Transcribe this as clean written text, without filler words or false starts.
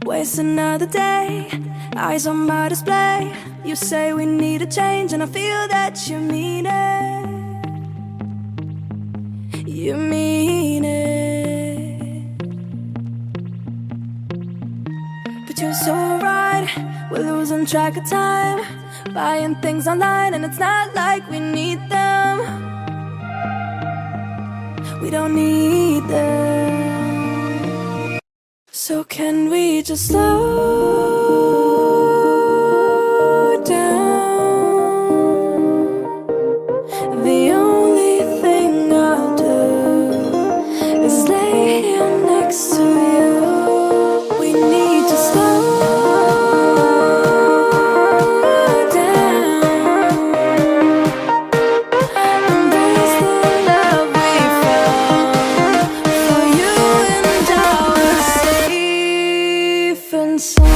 Waste another day, eyes on my display. You say we need a change, and I feel that you mean it. You mean it. But you're so right, we're losing track of time, buying things online, and it's not like we need them. We don't need them. So can we just slow down? The only thing I'll do is lay here next to you. We need to slow down. Embrace the love we found. For you and I, we're safe and sound.